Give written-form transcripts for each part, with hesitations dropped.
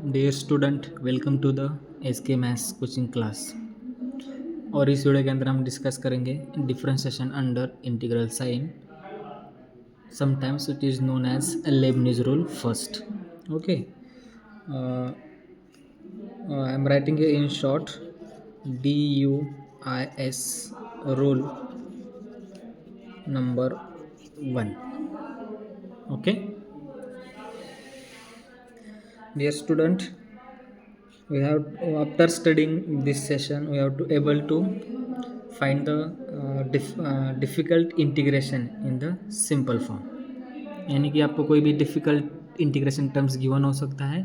Dear student, welcome to the SK maths coaching class. और इस video के अंदर हम डिस्कस करेंगे differentiation under integral sign. Sometimes it is known as Leibniz rule first. Okay, I am writing in short DUIS rule number 1. Okay, dear student, we have, after studying this session, we have to able to find the difficult integration in the simple form. यानी कि आपको कोई भी difficult integration terms given हो सकता है,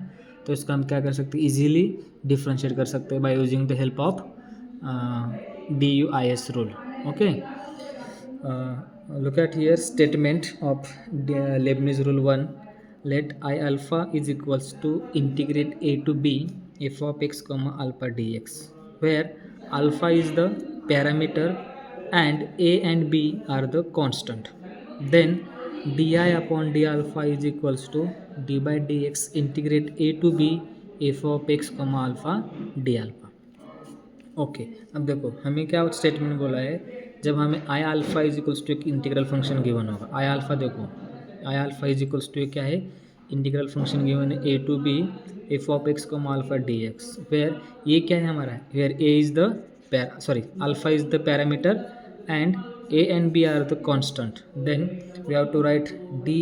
तो इसको हम क्या कर सकते हैं, इजीली डिफ्रेंशिएट कर सकते हैं bye using the help of DUIS rule. Okay, look at here statement of Leibniz rule 1. Let I alpha is equals to integrate a to b f of x comma alpha dx, where alpha is the parameter and a and b are the constant. Then di upon d alpha is equals to d by dx integrate a to b f of x comma alpha d alpha. Okay, अब देखो हमें क्या statement बोला है, जब हमें I alpha is equals to एक integral function given होगा. आई अल्फा देखो, I alpha is equals to क्या है, इंटीग्रल फंक्शन गिवन है a to b f of x comma alpha d x, where ये क्या है हमारा, where a is the alpha is the parameter and a and b are the constant. Then we have to write di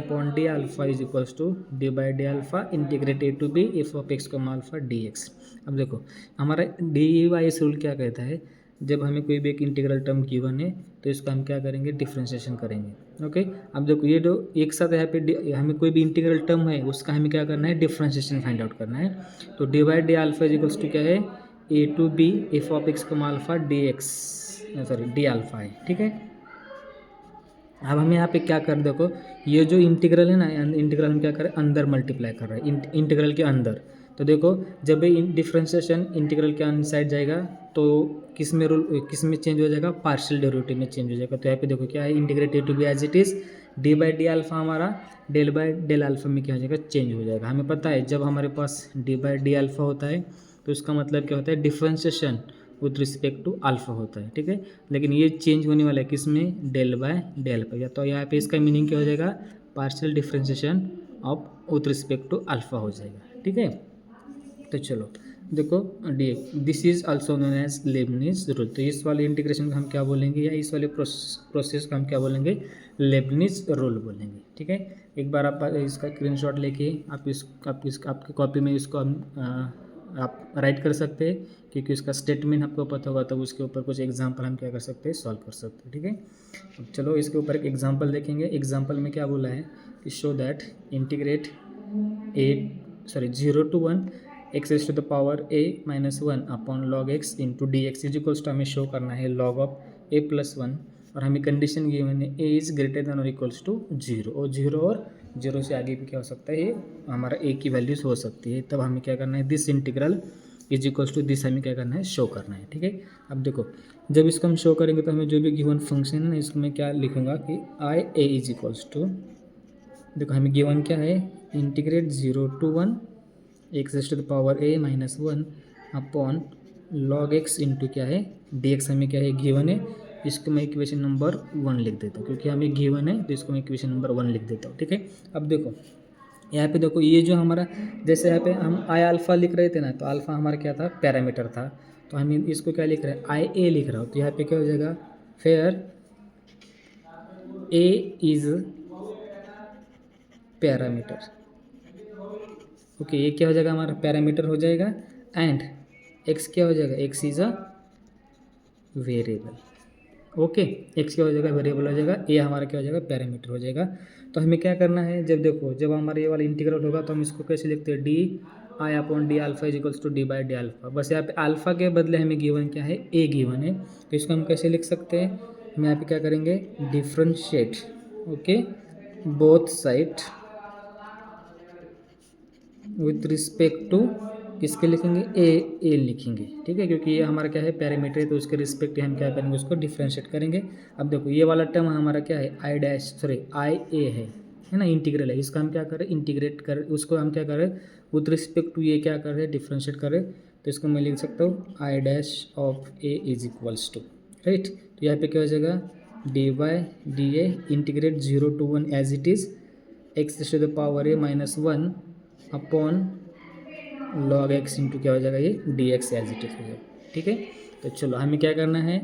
upon d alpha is equals to d by d alpha integrate a to b f of x comma alpha dx. अब देखो हमारा D Y rule क्या कहता है, जब हमें कोई भी एक इंटीग्रल टर्म गिवन है तो इसका हम क्या करेंगे, डिफ्रेंशिएशन करेंगे. ओके, अब देखो ये जो एक साथ यहाँ पे हमें कोई भी इंटीग्रल टर्म है उसका हमें क्या करना है, डिफ्रेंशिएशन फाइंड आउट करना है. तो d by d alpha is equals to क्या है, a to b f of x comma alpha d x, sorry d alpha है. ठीक है, अब हम यहाँ पे क्या कर, देखो ये जो इंटीग्रल है ना, इंटीग्रल हम क्या करें, अंदर मल्टीप्लाई कर रहे हैं इंटीग्रल के अंदर. तो देखो जब ये डिफरेंशिएशन इंटीग्रल के साइड जाएगा तो किस में चेंज हो जाएगा, पार्शियल डेरिवेटिव में चेंज हो जाएगा. तो यहाँ पे देखो क्या है, integrate a to b as it is d by d alpha हमारा डेल बाई डेल अल्फा में क्या हो जाएगा, चेंज हो जाएगा. हमें पता है जब हमारे पास डी बाई डी अल्फा होता है तो इसका मतलब क्या होता है, differentiation with respect to alpha होता है. ठीक है, लेकिन ये चेंज होने वाला है किस में, डेल बाय डेल पर. तो यहाँ पे इसका मीनिंग क्या हो जाएगा, partial differentiation of with respect to alpha हो जाएगा. ठीक है, तो चलो देखो d this is also known as Leibniz rule. तो इस वाले इंटीग्रेशन को हम क्या बोलेंगे, या इस वाले प्रोसेस को हम क्या बोलेंगे, लेबनिज रूल बोलेंगे. ठीक है, एक बार आप इसका स्क्रीनशॉट लेके आपकी कॉपी में इसको आप राइट कर सकते हैं, क्योंकि उसका स्टेटमेंट आपको पता होगा तो उसके ऊपर कुछ एग्जांपल हम क्या कर सकते हैं, सॉल्व कर सकते हैं. ठीक है, अब चलो इसके ऊपर एक एग्जांपल देखेंगे. एग्जांपल में क्या बोला है कि show that integrate 0 to 1 x raise to the power a minus 1 upon log x into d x is equals to हमें शो करना है लॉग ऑफ a प्लस 1, और हमें कंडीशन गिवन है a इज़ ग्रेटर देन और equals to 0, और 0 से आगे भी क्या हो सकता है, हमारा a की वैल्यूज हो सकती है. तब हमें क्या करना है, this integral is equals to this हमें क्या करना है, शो करना है. ठीक है, अब देखो जब इसको हम शो करेंगे तो हमें जो भी गिवन फंक्शन है ना, इसको मैं क्या लिखूंगा कि I A is equals to, देखो हमें गिवन क्या है, integrate 0 to 1 x raise to the power a minus 1 upon log x into क्या है, डी एक्स हमें क्या है, गिवन है. इसको मैं इक्वेशन नंबर 1 लिख देता हूँ, क्योंकि हमें गिवन है तो इसको मैं इक्वेशन नंबर 1 लिख देता हूँ. ठीक है, अब देखो यहाँ पे देखो ये जो हमारा, जैसे यहाँ पे हम आई अल्फ़ा लिख रहे थे ना, तो अल्फ़ा हमारा क्या था, पैरामीटर था. तो हम इसको क्या लिख रहे हैं, आई ए लिख रहा हूँ. तो यहाँ पे क्या हो जाएगा, fair A is parameter. Okay, ये क्या हो जाएगा, हमारा पैरामीटर हो जाएगा. एंड एक्स क्या हो जाएगा, x is a variable. Okay, x क्या हो जाएगा, वेरिएबल हो जाएगा. ए हमारा क्या हो जाएगा, पैरामीटर हो जाएगा. तो हमें क्या करना है, जब देखो जब हमारा ये वाला इंटीग्रल होगा तो हम इसको कैसे लिखते हैं, d I upon d alpha is equals to d by d alpha. बस यहाँ पे अल्फा के बदले हमें गिवन क्या है, ए गिवन है. तो इसको हम कैसे लिख सकते हैं, हम यहाँ पे क्या करेंगे, differentiate. Okay, both side with respect to किसके लिखेंगे, ए लिखेंगे. ठीक है, क्योंकि ये हमारा क्या है, पैरामीटर है, तो उसके रिस्पेक्ट हम क्या करेंगे, उसको डिफ्रेंशिएट करेंगे. अब देखो ये वाला टर्म हमारा क्या है, आई ए है. है ना, इंटीग्रल है, इसका हम क्या करें, इंटीग्रेट कर, उसको हम क्या करें, विथ रिस्पेक्ट टू ये क्या कर रहे हैं, डिफ्रेंशिएट करें। तो इसको मैं लिख सकता हूँ I dash of a is equals to, right. तो यहाँ पे क्या हो जाएगा, d y d a integrate 0 to 1 as it is x to the power a minus 1 upon log x into क्या हो जाएगा, ये d x as it is हो जाएगा, ठीक है। तो चलो हमें क्या करना है,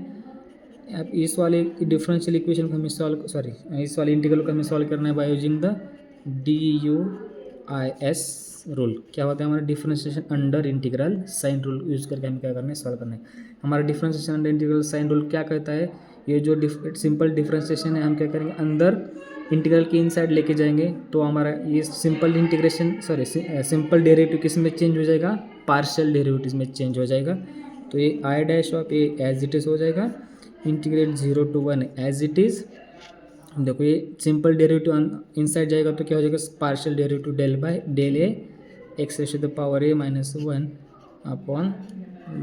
अब इस वाले डिफरेंशियल इक्वेशन को हमें सॉल्व, सॉरी इस वाले इंटीग्रल को हमें सॉल्व करना है by using the D U I S rule. क्या होता है हमारा differentiation under integral sign rule use करके हमें क्या करना है, सॉल्व करना है। हमारा differentiation under integral sign rule क्या कहता है, ये जो सिंपल डिफरेंशिएशन है हम क्या करेंगे, अंदर इंटीग्रल के इनसाइड लेके जाएंगे, तो हमारा ये simple integration, sorry simple derivative किस में चेंज हो जाएगा, पार्शियल डेरिवेटिव में चेंज हो जाएगा। तो ये I dash of a as it is हो जाएगा, integrate 0 to 1 as it is. देखो ये सिंपल डेरिवेटिव इनसाइड जाएगा तो क्या हो जाएगा, partial derivative del by del a x raise to the power a minus 1 upon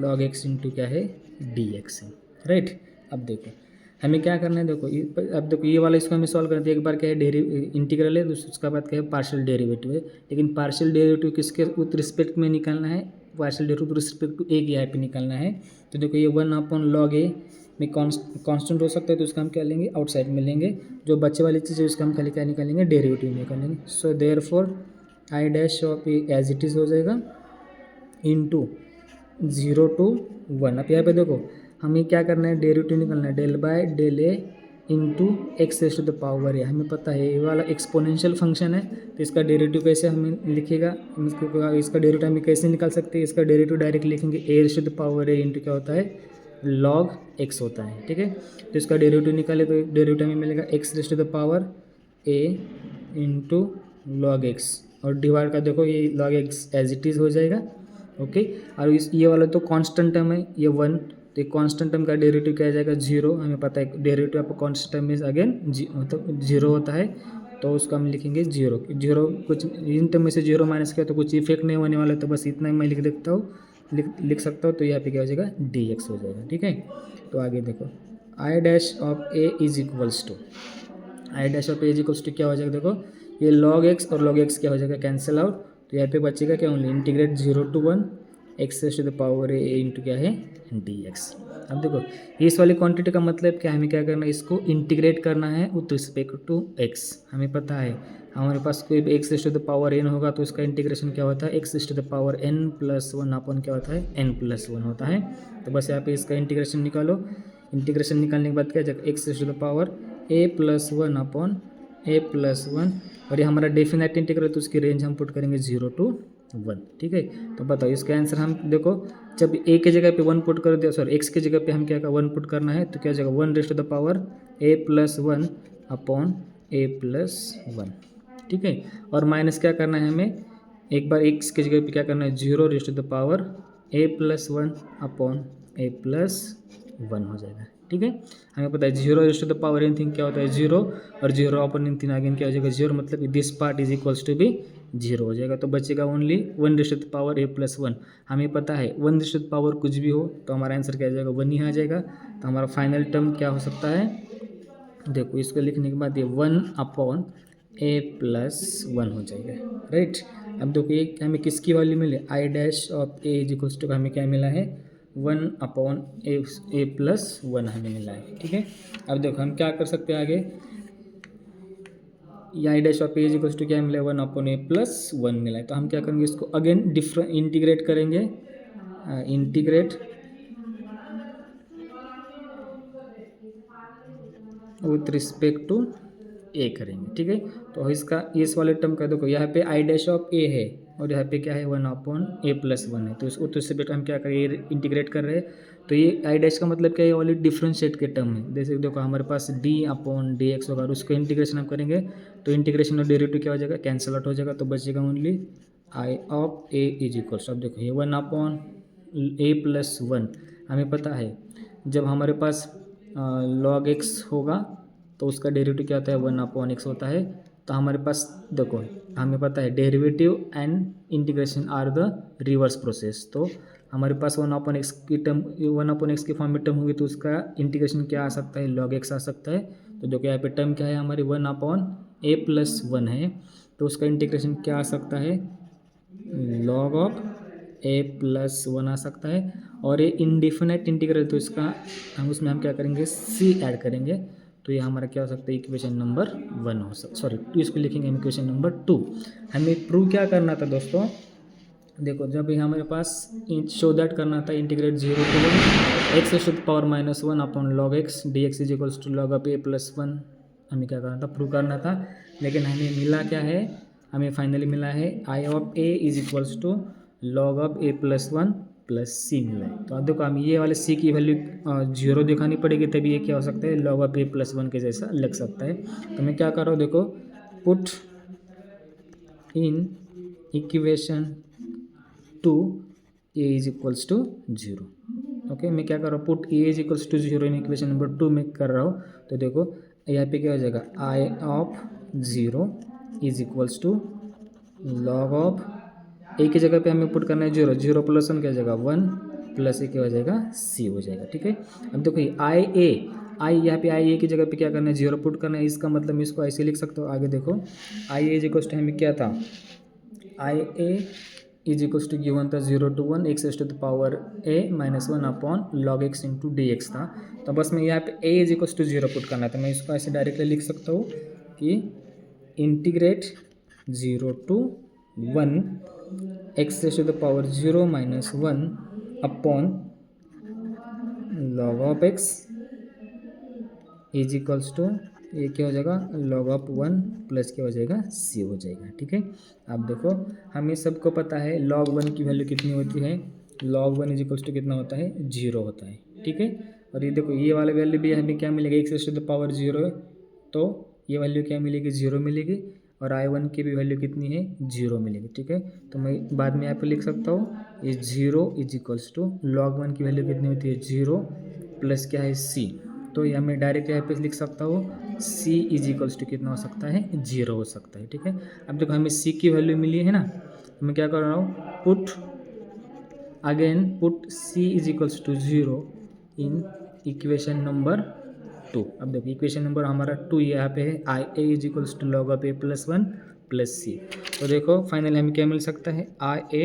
log x into क्या है, डी एक्स है, राइट। अब देखो हमें क्या करना है, देखो अब देखो ये वाला इसको हमें सॉल्व करते हैं, एक बार क्या है इंटीग्रल है, उसका बाद क्या है पार्शियल डेरिवेटिव है, लेकिन पार्शियल डेरिवेटिव किसके विथ रिस्पेक्ट में निकालना है, partial derivative with respect to a की यहाँ पे निकालना है। तो देखो ये 1 अपॉन लॉग ए में कांस्टेंट हो सकता है, तो उसका हम क्या लेंगे, आउटसाइड में लेंगे, जो बच्चे वाली चीज़ है उसका हम खाली क्या निकालेंगे, डेरिवेटिव निकालेंगे। So therefore I dash of a as it is हो जाएगा इंटू 0 to 1। अब यहाँ पे देखो हमें क्या करना है, डेरिवेटिव निकालना है, del by del a into x raise to the power a. हमें पता है ये वाला एक्सपोनेंशियल फंक्शन है, तो इसका डेरिवेटिव कैसे हमें लिखेगा, इसका डेरिवेटिव हमें कैसे निकाल सकते हैं, इसका डेरिवेटिव डायरेक्ट लिखेंगे a raise to the power a into क्या होता है, लॉग एक्स होता है, ठीक है। तो इसका डेरिवेटिव निकाले तो डेरिवेटिव हमें मिलेगा x raise to the power a into log x, और डिवाइड का देखो ये log x as it is हो जाएगा, ओके। और इस ये वाला तो कांस्टेंट टर्म है ये 1, तो ये कांस्टेंट टर्म का डेरिवेटिव क्या आ जाएगा, 0। हमें पता है डेरिवेटिव आपको कांस्टेंट टर्म में अगेन मतलब 0 होता है, तो उसको हम लिखेंगे 0 कुछ इन टर्म में से 0 माइनस किया तो कुछ इफेक्ट नहीं होने वाला, तो बस इतना ही मैं लिख देता हूँ, लिख सकता हूँ। तो यहाँ पे क्या हो जाएगा, डी एक्स हो जाएगा, ठीक है। तो आगे देखो I dash of a is equals to, I dash of a is equals to क्या हो जाएगा, देखो ये लॉग एक्स और लॉग एक्स क्या हो जाएगा, कैंसिल आउट। तो यहाँ पे बचेगा क्या, only integrate 0 to 1 x raise to the power a into क्या है, डी एक्स। अब देखो इस वाली क्वांटिटी का मतलब क्या, हमें क्या करना है, इसको इंटीग्रेट करना है विथ रिस्पेक्ट टू एक्स। हमें पता है हमारे पास कोई भी x raise to the power n होगा तो उसका इंटीग्रेशन क्या होता है, x raise to the power n plus 1 upon क्या होता है, एन प्लस 1 होता है। तो बस यहाँ पे इसका इंटीग्रेशन निकालो, इंटीग्रेशन निकालने के बाद क्या जाएगा, x raise to the power a plus 1 upon a plus 1, और ये हमारा डेफिनेट इंटीग्रल तो उसकी रेंज हम पुट करेंगे 0 to 1, ठीक है। तो बताओ इसका आंसर हम देखो, जब ए के जगह पे 1 पुट कर दिया, सॉरी एक्स के जगह पे हम क्या का 1 पुट करना है, तो क्या हो जाएगा 1 raise to the power a plus 1 upon a plus 1, ठीक है। और माइनस क्या करना है हमें, एक बार एक्स के जगह पे क्या करना है, 0 raise to the power a plus 1 upon a plus 1 हो जाएगा, ठीक है। हमें पता है 0 raise to the power anything क्या होता है, 0, और 0 अपॉन एनीथिंग अगेन क्या हो जाएगा, 0, मतलब this part is equals to भी 0 हो जाएगा। तो बचेगा only 1 raise to the power a plus 1। हमें पता है 1 रेस टू द पावर कुछ भी हो तो हमारा आंसर क्या आ जाएगा, 1 ही आ जाएगा। तो हमारा फाइनल टर्म क्या हो सकता है, देखो इसको लिखने के बाद ये 1 अपॉन ए प्लस 1 हो जाएगा, राइट। अब देखो ये हमें किसकी वैल्यू मिले, I dash of a is equals to हमें क्या मिला है, 1 अपॉन ए प्लस 1 हमें मिला है, ठीक है। अब देखो हम क्या कर सकते हैं आगे, ये I dash of a is equals to क्या मिला है, 1 अपॉन ए प्लस 1 मिला है। तो हम क्या करेंगे, इसको अगेन इंटीग्रेट करेंगे, इंटीग्रेट विथ रिस्पेक्ट टू ए करेंगे, ठीक है। तो इसका इस वाले टर्म का देखो यहाँ पे आई डैश ऑफ ए है और यहाँ पे क्या है 1 अपॉन ए प्लस 1 है, तो इसको तो इससे बेटा हम क्या करेंगे, इंटीग्रेट कर रहे हैं। तो ये आई डैश का मतलब क्या है, वाली डिफरेंशिएट के टर्म है। जैसे देखो हमारे पास डी अपॉन डी एक्स होगा, और उसको इंटीग्रेशन हम करेंगे तो इंटीग्रेशन और डेरिवेटिव क्या हो जाएगा, कैंसिल आउट हो जाएगा। तो बचेगा only I of a is equals, अब देखो ये 1 अपॉन ए प्लस 1, हमें पता है जब हमारे पास लॉग एक्स होगा तो उसका डेरिवेटिव क्या होता है, 1 अपॉन एक्स होता है। तो हमारे पास देखो हमें पता है derivative and integration are the reverse process. तो हमारे पास 1 अपॉन एक्स की टर्म 1 अपॉन एक्स की फॉर्म में टर्म होगी तो उसका इंटीग्रेशन क्या आ सकता है, लॉग एक्स आ सकता है। तो जो कि यहाँ पे टर्म क्या है हमारी 1 अपॉन ए प्लस वन है तो उसका इंटीग्रेशन क्या आ सकता है, log of a plus one आ सकता है। और ये इनडिफिनाइट इंटीग्रल तो इसका हम क्या करेंगे, सी ऐड करेंगे, तो ये हमारा क्या हो सकता है, इक्वेशन नंबर वन हो सकता, सॉरी इसको लिखेंगे हम इक्वेशन नंबर टू। हमें प्रूव क्या करना था दोस्तों, देखो जब भी हमारे पास शो दैट करना था integrate zero to one x to the power minus one upon log x d x is equals to log of a plus one, हमें क्या करना था, प्रूव करना था। लेकिन हमें मिला क्या है, हमें फाइनली मिला है I of a is equals to log of a plus one plus c मिला है। तो अब देखो हम ये वाले सी की वैल्यू जीरो दिखानी पड़ेगी, तभी ये क्या हो सकता है, log of a plus one के जैसा लग सकता है। तो मैं क्या कर रहा हूँ, देखो put in equation to a is equals to zero. Okay, मैं क्या कर रहा हूँ, put a is equals to zero in equation number two में कर रहा हूँ। तो देखो यहाँ पे क्या हो जाएगा, I of zero is equals to log of a की जगह पे हमें पुट करना है जीरो, जीरो प्लस वन क्या हो जाएगा, वन प्लस ए क्या हो जाएगा, सी हो जाएगा। ठीक है, अब देखो ये आई यहाँ पे आई ए की जगह पे क्या करना है, जीरो पुट करना है, इसका मतलब इसको ऐसे लिख सकते हो। आगे देखो I A is equals to हमें क्या था, I A is equals to given था zero to one x to the power a minus one upon log x into d x था। तो बस मैं यहाँ पे a is equals to zero put करना था, मैं इसको ऐसे डायरेक्टली लिख सकता हूँ कि integrate zero to one x to the power zero minus one upon log of x is equals to ये क्या हो जाएगा, लॉग ऑफ वन प्लस क्या हो जाएगा, सी हो जाएगा। ठीक है, अब देखो हमें सबको पता है लॉग वन की वैल्यू कितनी होती है, log one is equals to कितना होता है, जीरो होता है। ठीक है, और ये देखो ये वाले वैल्यू भी हमें क्या मिलेगा, x to the power zero है, तो ये वैल्यू क्या मिलेगी, जीरो मिलेगी, और आई वन की भी वैल्यू कितनी है, जीरो मिलेगी। ठीक है, तो मैं बाद में यहाँ पे लिख सकता हूँ ये zero is equals to log one की वैल्यू कितनी होती है, जीरो प्लस क्या है, सी। तो ये मैं डायरेक्ट यहाँ पे लिख सकता हूँ c इज इक्वल्स टू कितना हो सकता है, जीरो हो सकता है। ठीक है, अब देखो हमें c की वैल्यू मिली है ना, तो मैं क्या कर रहा हूँ, put c is equals to zero in equation number two. अब देखो इक्वेशन नंबर हमारा टू यहाँ पे है, I A is equals to log of a plus one plus c. तो देखो फाइनली हमें क्या मिल सकता है, I A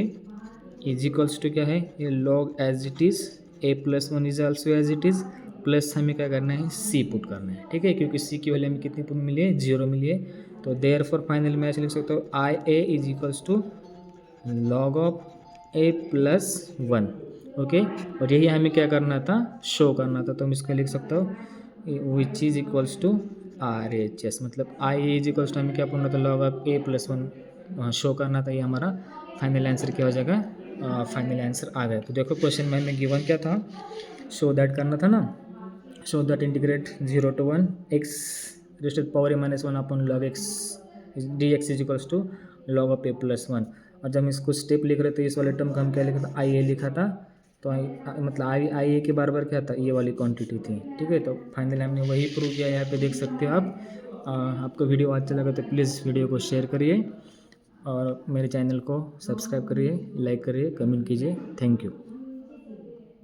is equals to क्या है, ये log as it is a plus one is also as it is, plus हमें क्या करना है, सी पुट करना है। ठीक है, क्योंकि सी की वैल्यू हमें कितनी पुट मिली है, जीरो मिली है। तो देयरफॉर फाइनली मैं ऐसे लिख सकता हूँ I A is equals to log of a plus one. Okay, और यही हमें क्या करना था, शो करना था। तो हम इसको लिख सकता हूँ which is equals to R H S, मतलब I A is equals to हमें क्या करना था, log of a plus one show करना था। ये हमारा फाइनल आंसर क्या हो जाएगा, फाइनल आंसर आ गया। तो देखो क्वेश्चन में हमें गिवन क्या था, शो दैट करना था ना, show that integrate zero to one x raised power a minus one upon log x d x is equals to log of a plus one. और जब हम इसको स्टेप लिख रहे थे, इस वाले टर्म का हम क्या लिखा था, आई ए लिखा था। तो मतलब आई ए के बार क्या था, ये वाली क्वांटिटी थी। ठीक है, तो फाइनली हमने वही प्रूव किया, यहाँ पे देख सकते हो आप। आपको वीडियो अच्छा लगा तो प्लीज़ वीडियो को शेयर करिए और मेरे चैनल को सब्सक्राइब करिए, लाइक करिए, कमेंट कीजिए। Thank you.